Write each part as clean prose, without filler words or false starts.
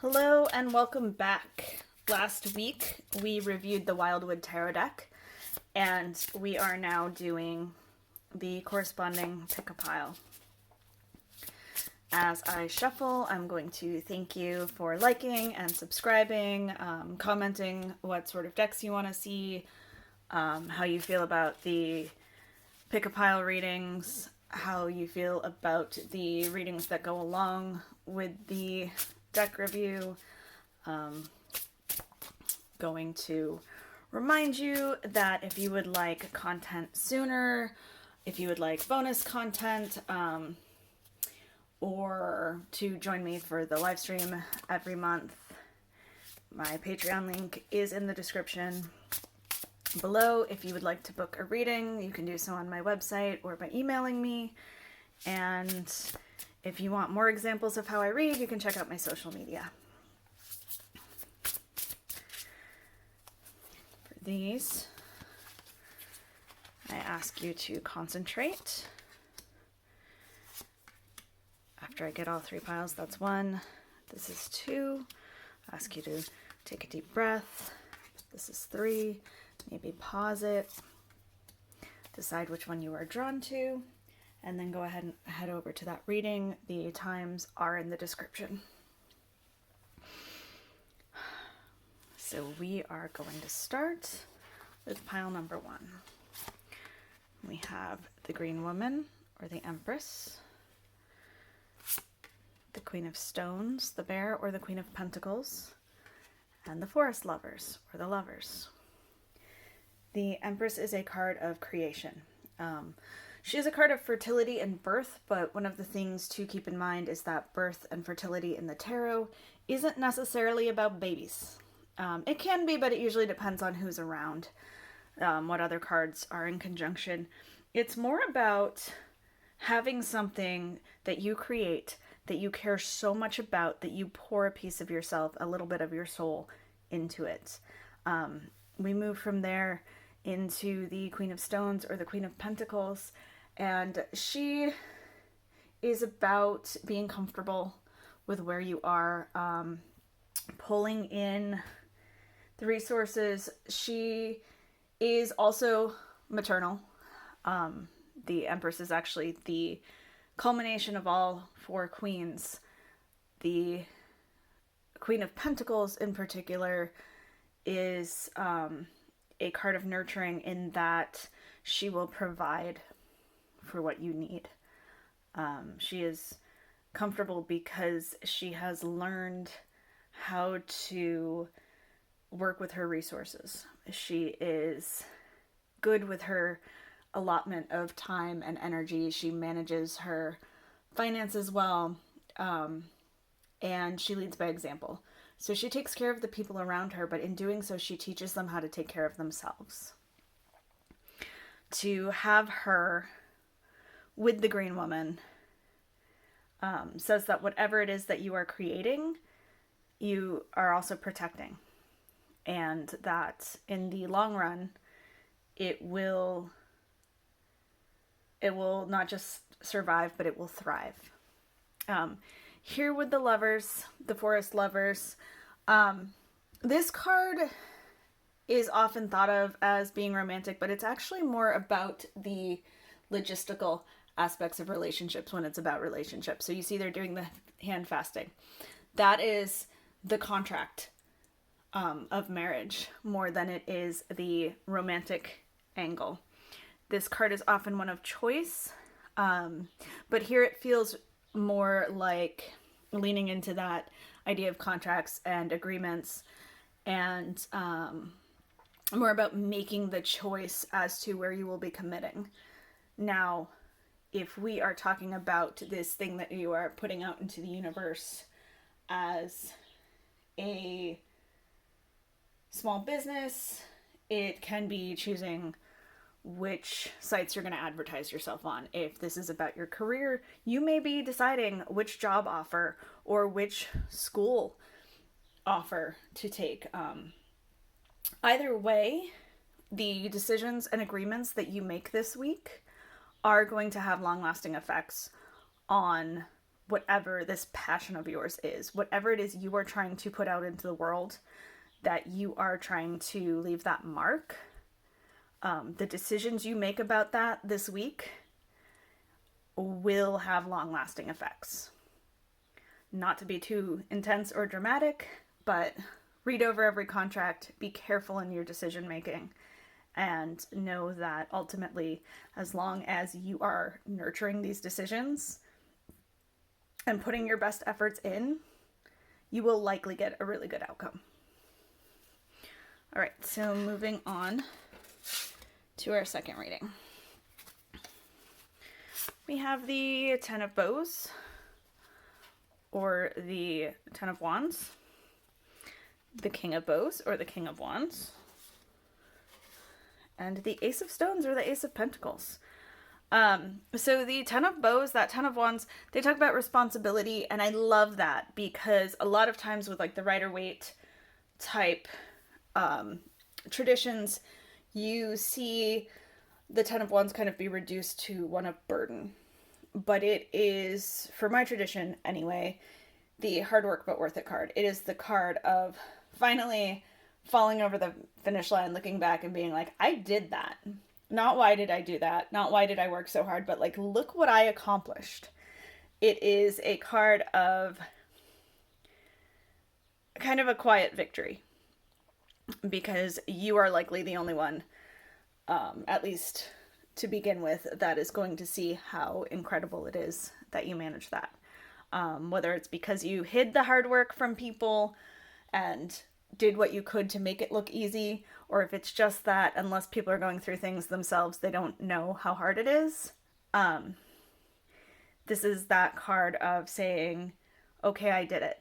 Hello and welcome back. Last week we reviewed the Wildwood Tarot Deck, and we are now doing the corresponding pick-a-pile. As I shuffle, I'm going to thank you for liking and subscribing, commenting what sort of decks you want to see, how you feel about the pick-a-pile readings, how you feel about the readings that go along with the deck review. Going to remind you that if you would like content sooner, if you would like bonus content, or to join me for the live stream every month, my Patreon link is in the description below. If you would like to book a reading, you can do so on my website or by emailing me. And if you want more examples of how I read, you can check out my social media. For these, I ask you to concentrate. After I get all three piles, that's one. This is two. I ask you to take a deep breath. This is three. Maybe pause it. Decide which one you are drawn to. And then go ahead and head over to that reading. The times are in the description. So we are going to start with pile number one. We have the Green Woman, or the Empress, the Queen of Stones, the Bear, or the Queen of Pentacles, and the Forest Lovers, or the Lovers. The Empress is a card of creation. She is a card of fertility and birth, but one of the things to keep in mind is that birth and fertility in the tarot isn't necessarily about babies. It can be, but it usually depends on who's around, what other cards are in conjunction. It's more about having something that you create that you care so much about that you pour a piece of yourself, a little bit of your soul into it. We move from there into the Queen of Stones, or the Queen of Pentacles, and she is about being comfortable with where you are, pulling in the resources. She is also maternal. The Empress is actually the culmination of all four queens. The Queen of Pentacles in particular is a card of nurturing, in that she will provide for what you need. She is comfortable because she has learned how to work with her resources. She is good with her allotment of time and energy. She manages her finances well, and she leads by example. So she takes care of the people around her, but in doing so, she teaches them how to take care of themselves. To have her with the Green Woman says that whatever it is that you are creating, you are also protecting. And that in the long run, it will not just survive, but it will thrive. Here with the Lovers, the Forest Lovers, this card is often thought of as being romantic, but it's actually more about the logistical aspects of relationships when it's about relationships. So you see they're doing the hand fasting. That is the contract of marriage more than it is the romantic angle. This card is often one of choice, but here it feels more like leaning into that idea of contracts and agreements, and more about making the choice as to where you will be committing. Now, if we are talking about this thing that you are putting out into the universe as a small business, it can be choosing which sites you're going to advertise yourself on. If this is about your career, you may be deciding which job offer or which school offer to take. Either way, the decisions and agreements that you make this week are going to have long-lasting effects on whatever this passion of yours is, whatever it is you are trying to put out into the world, that you are trying to leave that mark. The decisions you make about that this week will have long-lasting effects. Not to be too intense or dramatic, but read over every contract, be careful in your decision making, and know that ultimately, as long as you are nurturing these decisions and putting your best efforts in, you will likely get a really good outcome. All right, so moving on to our second reading. We have the Ten of Bows, or the Ten of Wands, the King of Bows, or the King of Wands, and the Ace of Stones, or the Ace of Pentacles. So the Ten of Bows, that Ten of Wands, they talk about responsibility, and I love that because a lot of times with like the Rider-Waite type traditions, you see the Ten of Wands kind of be reduced to one of burden. But it is, for my tradition anyway, the hard work but worth it card. It is the card of finally falling over the finish line, looking back and being like, I did that. Not why did I do that? Not why did I work so hard? But like, look what I accomplished. It is a card of kind of a quiet victory, because you are likely the only one, at least to begin with, that is going to see how incredible it is that you manage that. Whether it's because you hid the hard work from people and did what you could to make it look easy, or if it's just that unless people are going through things themselves, they don't know how hard it is. This is that card of saying, okay, I did it.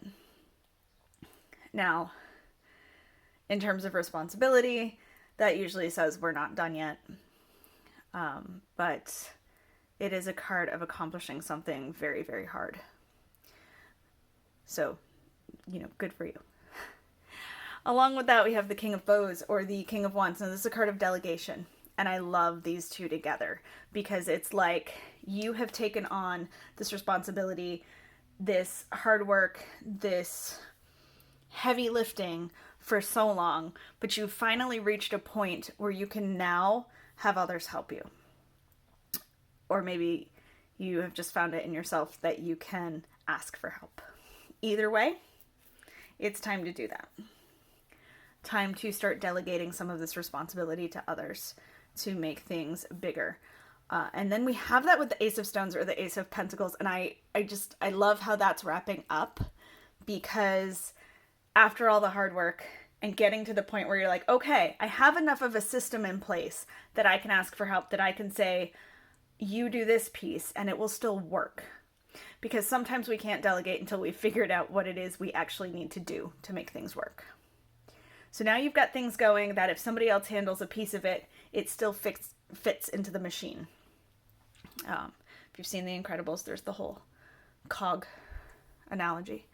Now, in terms of responsibility, that usually says we're not done yet. But it is a card of accomplishing something very, very hard. So, good for you. Along with that, we have the King of Bows, or the King of Wands. Now, this is a card of delegation. And I love these two together because it's like you have taken on this responsibility, this hard work, this heavy lifting for so long, but you finally reached a point where you can now have others help you. Or maybe you have just found it in yourself that you can ask for help. Either way, it's time to do that. Time to start delegating some of this responsibility to others to make things bigger. And then we have that with the Ace of Stones, or the Ace of Pentacles. And I love how that's wrapping up, because after all the hard work and getting to the point where you're like, okay, I have enough of a system in place that I can ask for help, that I can say, you do this piece and it will still work. Because sometimes we can't delegate until we've figured out what it is we actually need to do to make things work. So now you've got things going that if somebody else handles a piece of it, it still fits into the machine. If you've seen The Incredibles, there's the whole cog analogy.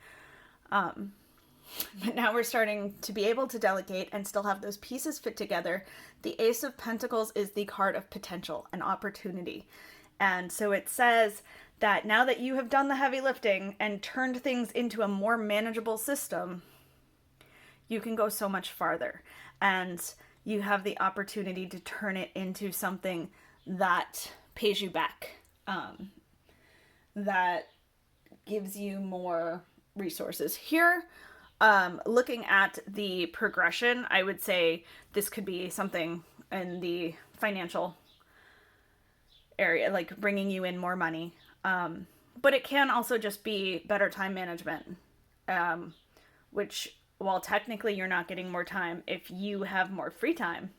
But now we're starting to be able to delegate and still have those pieces fit together. The Ace of Pentacles is the card of potential and opportunity. And so it says that now that you have done the heavy lifting and turned things into a more manageable system, you can go so much farther. And you have the opportunity to turn it into something that pays you back, that gives you more resources. Here, looking at the progression, I would say this could be something in the financial area, like bringing you in more money. But it can also just be better time management, which, while technically you're not getting more time, if you have more free time,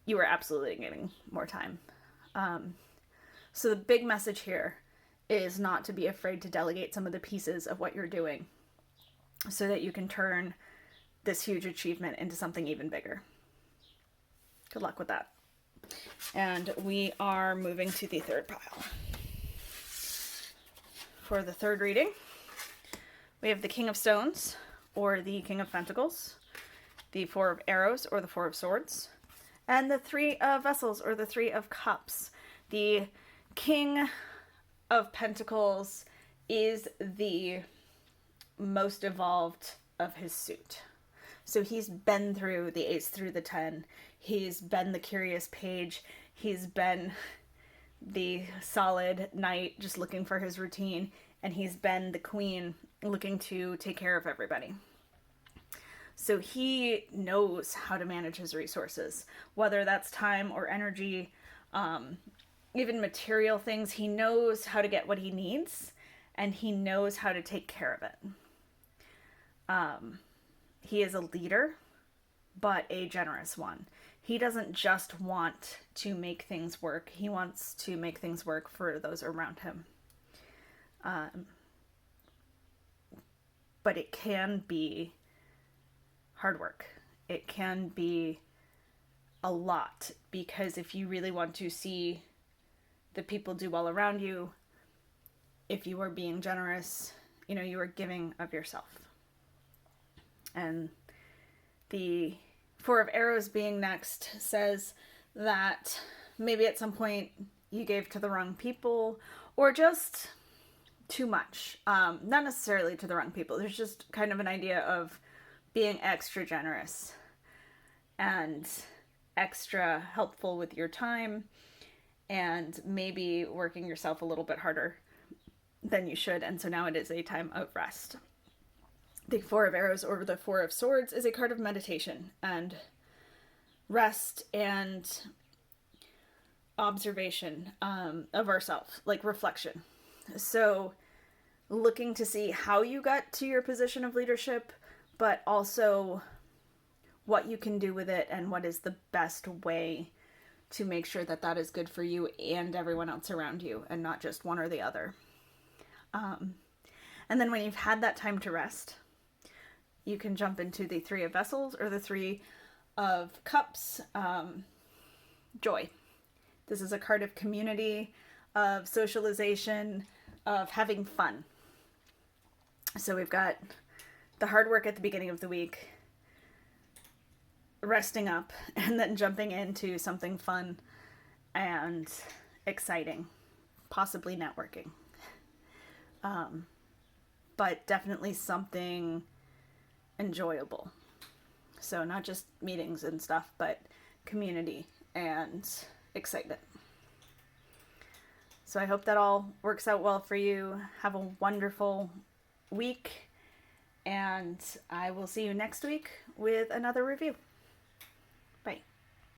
you are absolutely getting more time. So the big message here is not to be afraid to delegate some of the pieces of what you're doing, so that you can turn this huge achievement into something even bigger. Good luck with that. And we are moving to the third pile. For the third reading, we have the King of Stones, or the King of Pentacles, the Four of Arrows, or the Four of Swords, and the Three of Vessels, or the Three of Cups. The King of Pentacles is the most evolved of his suit. So he's been through the 8s through the 10. He's been the curious page. He's been the solid knight just looking for his routine. And he's been the queen looking to take care of everybody. So he knows how to manage his resources, whether that's time or energy, even material things. He knows how to get what he needs, and he knows how to take care of it. He is a leader, but a generous one. He doesn't just want to make things work. He wants to make things work for those around him. But it can be hard work. It can be a lot, because if you really want to see the people do well around you, if you are being generous, you are giving of yourself. And the Four of Arrows being next says that maybe at some point you gave to the wrong people, or just too much. Not necessarily to the wrong people. There's just kind of an idea of being extra generous and extra helpful with your time, and maybe working yourself a little bit harder than you should. And so now it is a time of rest. The Four of Arrows, or the Four of Swords, is a card of meditation and rest and observation of ourselves, like reflection. So looking to see how you got to your position of leadership, but also what you can do with it and what is the best way to make sure that that is good for you and everyone else around you, and not just one or the other. And then when you've had that time to rest, you can jump into the Three of Vessels or the Three of Cups. Joy. This is a card of community, of socialization, of having fun. So we've got the hard work at the beginning of the week, resting up, and then jumping into something fun and exciting, possibly networking. But definitely something enjoyable. So not just meetings and stuff, but community and excitement. So I hope that all works out well for you. Have a wonderful week, and I will see you next week with another review.